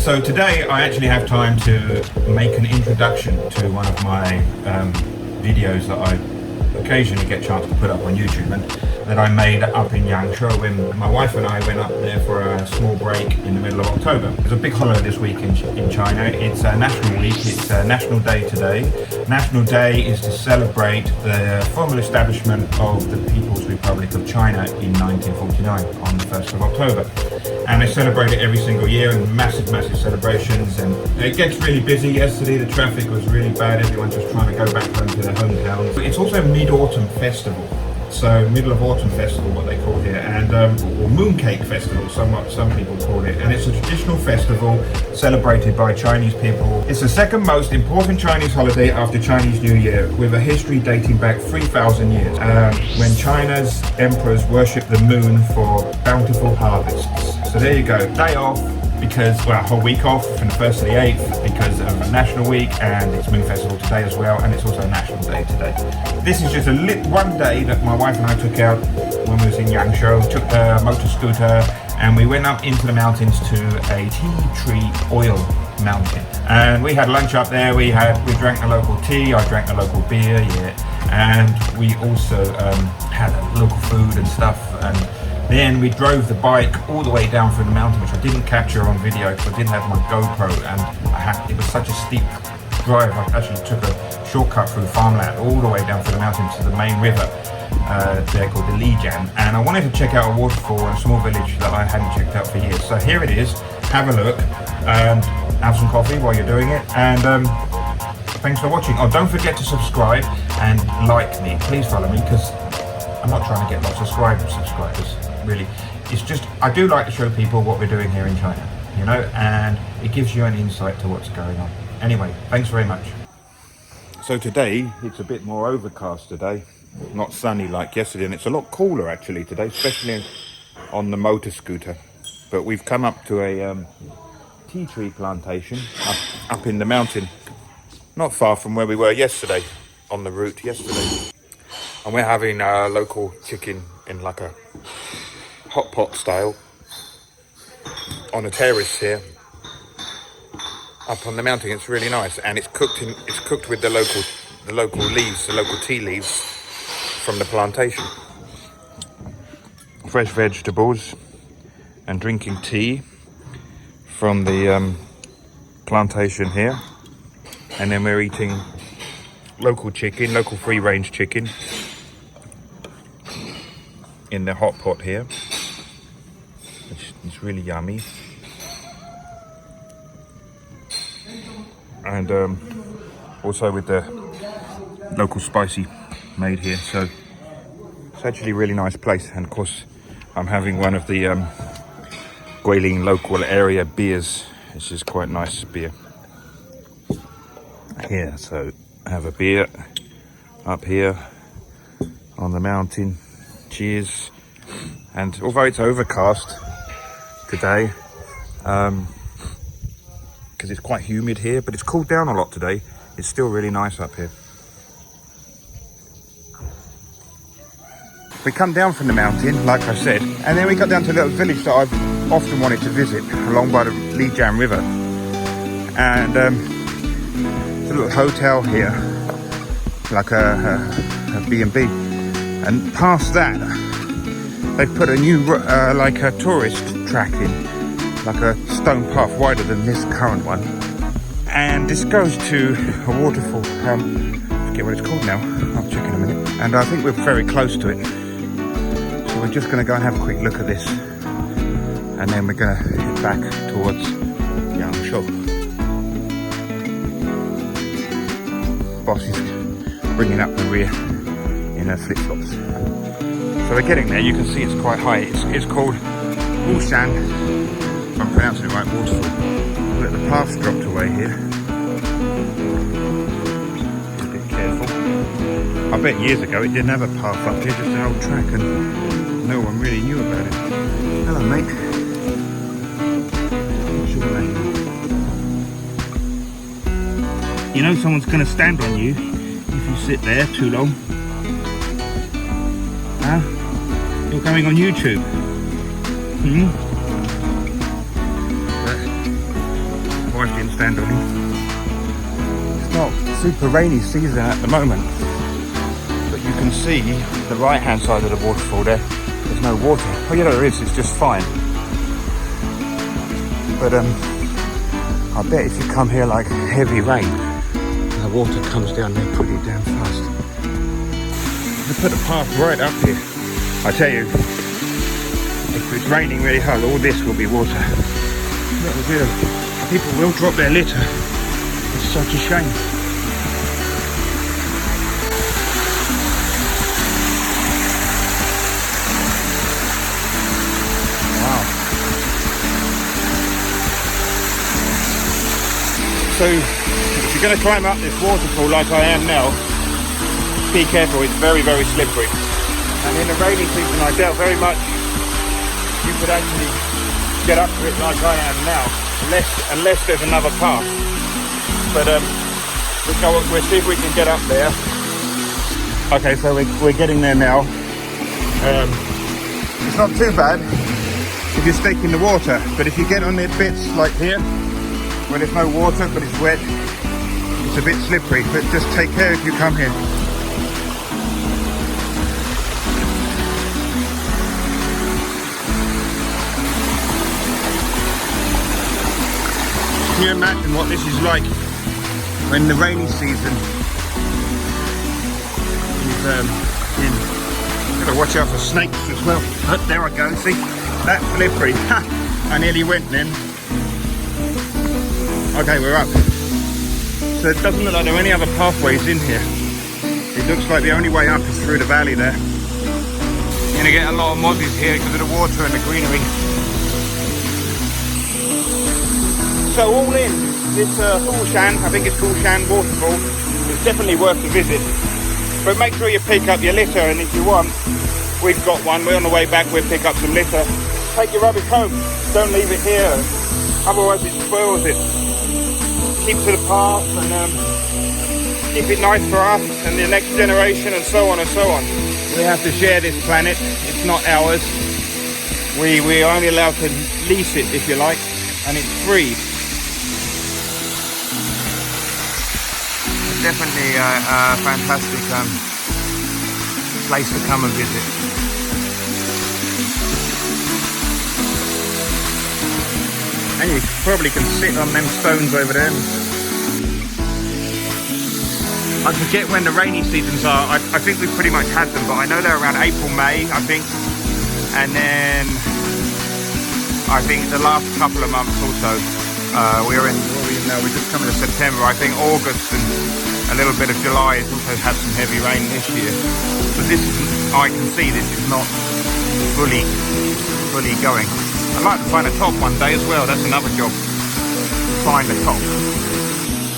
So today I actually have time to make an introduction to one of my videos that I occasionally get a chance to put up on YouTube, and that I made up in Yangshuo when my wife and I went up there for a small break in the middle of October. There's a big holiday this week in China. It's National Week, it's National Day today. National Day is to celebrate the formal establishment of the People's Republic of China in 1949 on the 1st of October. And they celebrate it every single year in massive celebrations, and it gets really busy. Yesterday the traffic was really bad, everyone's just trying to go back home to their hometowns. It's also Mid-Autumn Festival. So middle of autumn festival, what they call here, and or mooncake festival, some people call it, and it's a traditional festival celebrated by Chinese people. It's the second most important Chinese holiday after Chinese New Year, with a history dating back 3,000 years, when China's emperors worshipped the moon for bountiful harvests. So there you go, day off, because, well, a whole week off from the 1st to the 8th because of a National Week, and it's Moon Festival today as well, and it's also a National Day today. This is just one day that my wife and I took out when we was in Yangshuo, took a motor scooter, and we went up into the mountains to a tea tree oil mountain. And we had lunch up there, we drank the local tea, I drank the local beer, and we also had local food and stuff. And then we drove the bike all the way down through the mountain, which I didn't capture on video because I didn't have my GoPro, and it was such a steep drive. I actually took a shortcut through farmland all the way down through the mountain to the main river there called the Lijiang, and I wanted to check out a waterfall in a small village that I hadn't checked out for years. So here it is, have a look, and have some coffee while you're doing it, and thanks for watching. Oh, don't forget to subscribe and like me, please follow me, because I'm not trying to get lots of subscribers. Really, it's just I do like to show people what we're doing here in China, you know, and it gives you an insight to what's going on. Anyway, thanks very much. So today it's a bit more overcast today, not sunny like yesterday, and it's a lot cooler actually today, especially on the motor scooter. But we've come up to a tea tree plantation up in the mountain, not far from where we were yesterday, on the route yesterday, and we're having local chicken in like a hot pot style on a terrace here up on the mountain. It's really nice, and it's cooked with the local leaves, the local tea leaves from the plantation. Fresh vegetables, and drinking tea from the plantation here, and then we're eating local chicken, local free-range chicken in the hot pot here. It's really yummy, and also with the local spicy made here. So it's actually a really nice place, and of course I'm having one of the Guilin local area beers. This is quite nice beer here, so I have a beer up here on the mountain. Cheers. And although it's overcast today, because it's quite humid here, but it's cooled down a lot today, it's still really nice up here. We come down from the mountain, like I said, and then we got down to a little village that I've often wanted to visit, along by the Lijiang River. And there's a little hotel here, like a B&B. And past that, they've put a new, like a tourist track in, like a stone path wider than this current one. And this goes to a waterfall, I forget what it's called now, I'll check in a minute. And I think we're very close to it. So we're just gonna go and have a quick look at this. And then we're gonna head back towards Yangshuo. Boss is bringing up the rear in her flip-flops. So we're getting there. You can see it's quite high. It's called Wushan, if I'm pronouncing it right, Waterfall. Look, the path's dropped away here. Just a bit careful. I bet years ago it didn't have a path up here, just an old track, and no one really knew about it. Hello, mate. What's your name? You know someone's going to stand on you if you sit there too long. Huh? You're going on YouTube. wife didn't stand on him. It's not super rainy season at the moment, but you can see the right hand side of the waterfall there. There's no water. Oh yeah, there is. It's just fine. But I bet if you come here like heavy rain, the water comes down there pretty damn fast. They put a path right up here. I tell you, if it's raining really hard, all this will be water. Little bit of people will drop their litter. It's such a shame. So, if you're going to climb up this waterfall like I am now, be careful, it's very, very slippery. And in the rainy season, I doubt very much you could actually get up to it like I am now, unless there's another path. But we'll see if we can get up there. Okay, so we're getting there now. It's not too bad if you're staking the water, but if you get on the bits like here, where there's no water but it's wet, it's a bit slippery, but just take care if you come here. Can you imagine what this is like when the rainy season is in? Gotta watch out for snakes as well. Oh, there I go, see? That's slippery. I nearly went then. Okay, we're up. So it doesn't look like there are any other pathways in here. It looks like the only way up is through the valley there. You're gonna get a lot of mozzies here because of the water and the greenery. So all in, this Fulshan, I think it's Fulshan Waterfall, is definitely worth the visit. But make sure you pick up your litter, and if you want, we've got one. We're on the way back, we'll pick up some litter. Take your rubbish home, don't leave it here, otherwise it spoils it. Keep to the path and keep it nice for us and the next generation and so on and so on. We have to share this planet, it's not ours. We are only allowed to lease it, if you like, and it's free. It's definitely a fantastic place to come and visit. And you probably can sit on them stones over there. I forget when the rainy seasons are. I think we've pretty much had them, but I know they're around April, May, I think. And then I think the last couple of months also, we're just coming to September. I think August and a little bit of July has also had some heavy rain this year. But this isn't, I can see this is not fully going. I'd like to find a top one day as well. That's another job, find a top.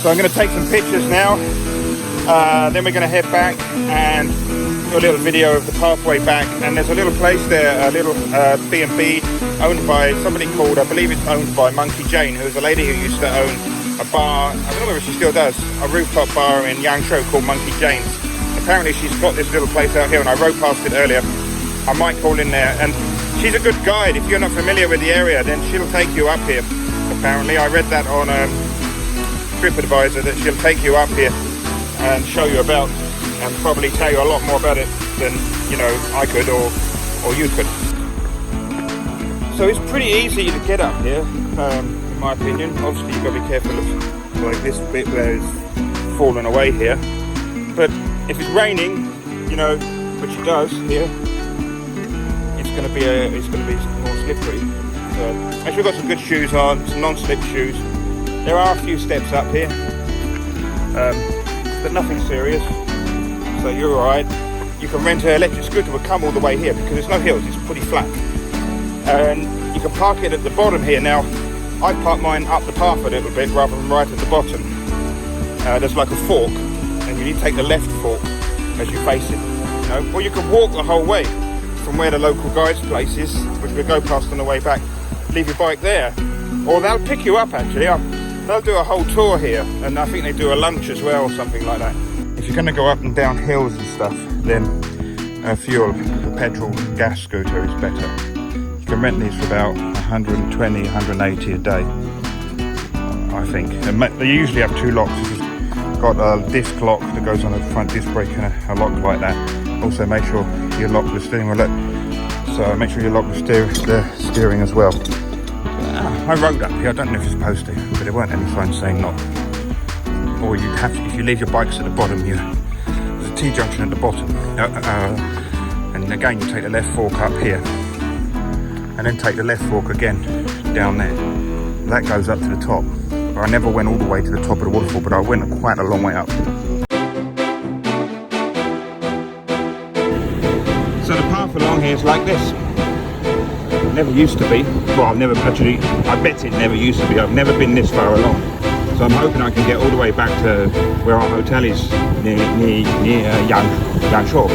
So I'm going to take some pictures now. Then we're going to head back and do a little video of the pathway back. And there's a little place there, a little B&B owned by somebody called, I believe it's owned by Monkey Jane, who's a lady who used to own a bar, I don't know whether she still does, a rooftop bar in Yangshuo called Monkey Jane's. Apparently she's got this little place out here, and I rode past it earlier. I might call in there, and she's a good guide. If you're not familiar with the area, then she'll take you up here. Apparently, I read that on TripAdvisor, that she'll take you up here and show you about, and probably tell you a lot more about it than, you know, I could or you could. So it's pretty easy to get up here, in my opinion. Obviously, you've got to be careful of like this bit where it's fallen away here. But if it's raining, you know, which it does here, it's going to be more slippery. So make sure you've got some good shoes on, some non-slip shoes. There are a few steps up here, but nothing serious. So you're alright. You can rent an electric scooter, will come all the way here because there's no hills. It's pretty flat, and you can park it at the bottom here. Now, I park mine up the path a little bit rather than right at the bottom. There's like a fork, and you need to take the left fork as you face it. You know, or you can walk the whole way from where the local guide's place is, which we'll go past on the way back. Leave your bike there, or they'll pick you up actually. They'll do a whole tour here, and I think they do a lunch as well, or something like that. If you're going to go up and down hills and stuff, then fuel, the petrol gas scooter is better. You can rent these for about 120, 180 a day. I think. And they usually have two locks. It's got a disc lock that goes on the front disc brake and a lock like that. Also make sure you lock the steering wheel. So make sure you lock the steering as well. I rode up here, I don't know if you're supposed to, but there weren't any signs saying not. Or you have to, if you leave your bikes at the bottom, there's a T-junction at the bottom. And again, you take the left fork up here. And then take the left fork again down there. That goes up to the top. I never went all the way to the top of the waterfall, but I went quite a long way up. So the path along here is like this. It never used to be. Well, I bet it never used to be. I've never been this far along. So I'm hoping I can get all the way back to where our hotel is near Yangshuo.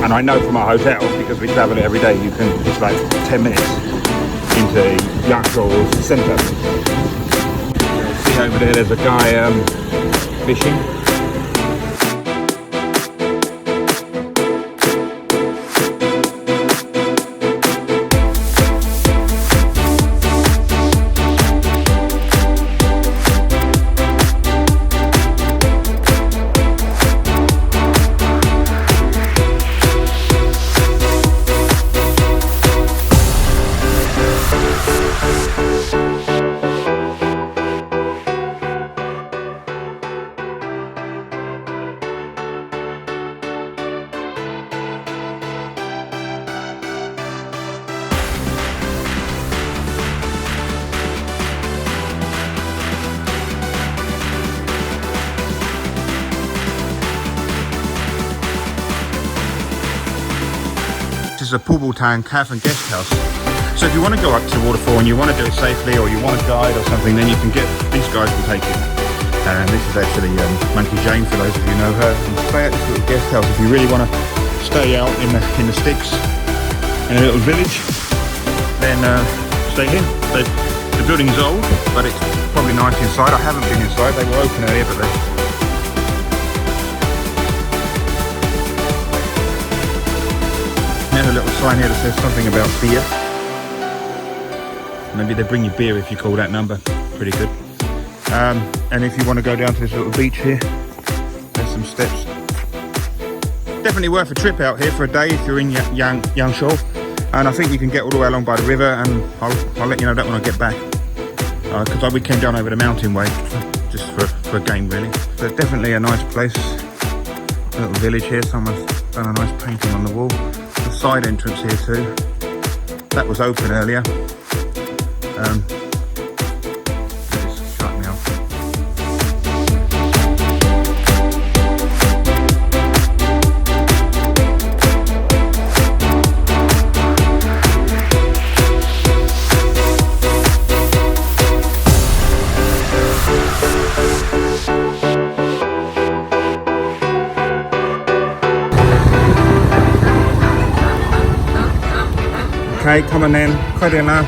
And I know from our hotel, because we travel it every day, it's like 10 minutes into Yangshuo center. See over there, there's a guy fishing. This is a Putubang calf and guest house. So if you want to go up to the waterfall and you want to do it safely, or you want a guide or something, then you can get these guys to take you. And this is actually Monkey Jane, for those of you who know her. And stay at this little guest house if you really want to stay out in the sticks in a little village. Then stay here. The building is old, but it's probably nice inside. I haven't been inside. They were open earlier, but there's a little sign here that says something about beer. Maybe they bring you beer if you call that number. Pretty good. And if you want to go down to this little beach here, there's some steps. Definitely worth a trip out here for a day if you're in Yangshuo. And I think you can get all the way along by the river, and I'll let you know that when I get back. Because we came down over the mountain way, just for a game really. But definitely a nice place. A little village here, someone's done a nice painting on the wall. The side entrance here too. That was open earlier. Just shut me off. Okay, come on in. Quite enough.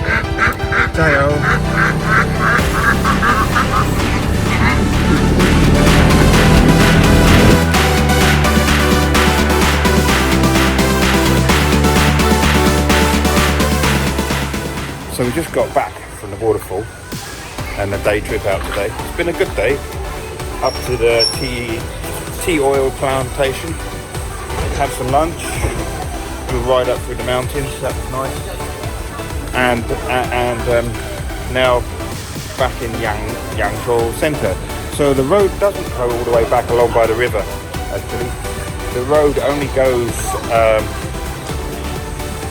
Jayo. So we just got back from the waterfall and the day trip out today. It's been a good day. Up to the tea oil plantation. Had some lunch. We'll ride up through the mountains. That was nice. And now back in Yangshuo Center. So the road doesn't go all the way back along by the river. Actually, the road only goes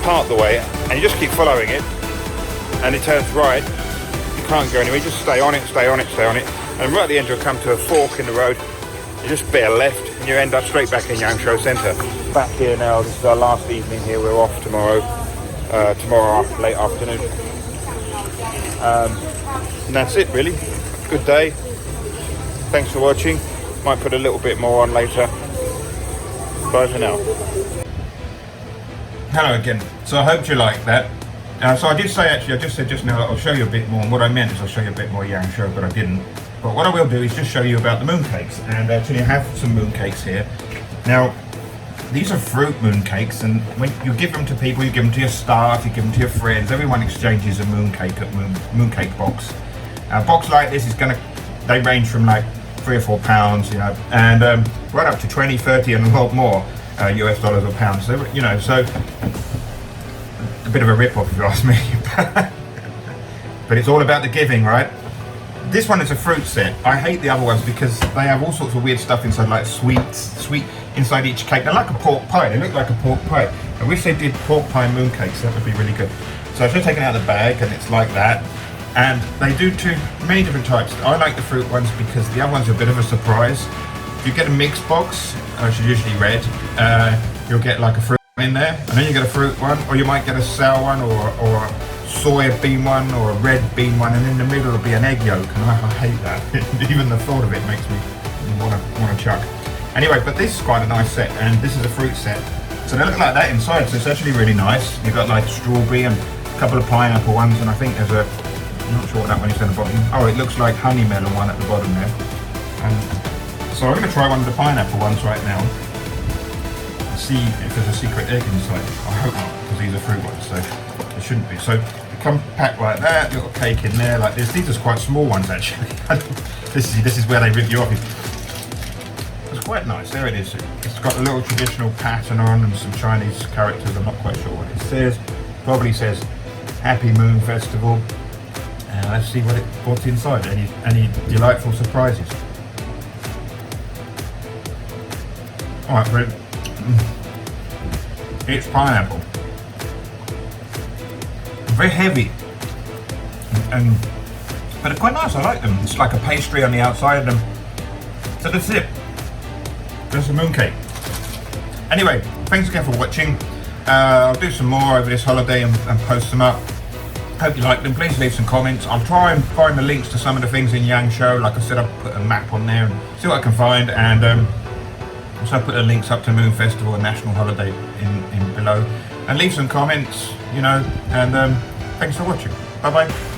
part the way, and you just keep following it, and it turns right. You can't go anywhere. You just stay on it, stay on it, stay on it, and right at the end you'll come to a fork in the road. You just bear left, and you end up straight back in Yangshuo Center. Back here now. This is our last evening here. We're off tomorrow. Late afternoon. And that's it really. Good day. Thanks for watching. Might put a little bit more on later. Bye for now. Hello again. So I hope you liked that. So I did say, actually, I just said just now that I'll show you a bit more, and what I meant is I'll show you a bit more Yangshuo, but I didn't. But what I will do is just show you about the mooncakes, and actually I have some mooncakes here. Now, these are fruit mooncakes, and when you give them to people, you give them to your staff, you give them to your friends, everyone exchanges a mooncake at mooncake box. A box like this is they range from like £3 or £4, you know, and right up to 20, 30 and a lot more US dollars or pounds. So, you know, so a bit of a rip-off if you ask me. But it's all about the giving, right? This one is a fruit set. I hate the other ones because they have all sorts of weird stuff inside, like sweet inside each cake. They're like a pork pie. They look like a pork pie. I wish they did pork pie mooncakes. That would be really good. So I've just taken it out of the bag, and it's like that. And they do many different types. I like the fruit ones because the other ones are a bit of a surprise. If you get a mixed box, which is usually red, you'll get like a fruit in there, and then you get a fruit one, or you might get a sour one, or a soya bean one, or a red bean one, and in the middle will be an egg yolk, and I hate that. Even the thought of it makes me want to chuck. Anyway, but this is quite a nice set, and this is a fruit set. So they look like that inside, so it's actually really nice. You've got like strawberry and a couple of pineapple ones, and I think there's I'm not sure what that one is at the bottom. Oh, it looks like honey melon one at the bottom there. So I'm going to try one of the pineapple ones right now. See if there's a secret egg inside. I hope not, because these are fruit ones, so there shouldn't be. So they come packed like that, little cake in there like this. These are quite small ones actually. This is where they rip you off. It's quite nice, there it is. It's got a little traditional pattern on and some Chinese characters. I'm not quite sure what it says. Probably says Happy Moon Festival. Let's see what's inside. Any delightful surprises. Alright, but it's pineapple. Very heavy, but they're quite nice. I like them. It's like a pastry on the outside of them. So that's it. There's a mooncake. Anyway, thanks again for watching. I'll do some more over this holiday and post them up. Hope you like them. Please leave some comments. I'll try and find the links to some of the things in Yangshuo. Like I said, I'll put a map on there and see what I can find. And so I'll put the links up to Moon Festival and National Holiday in below. And leave some comments, you know. And thanks for watching. Bye bye.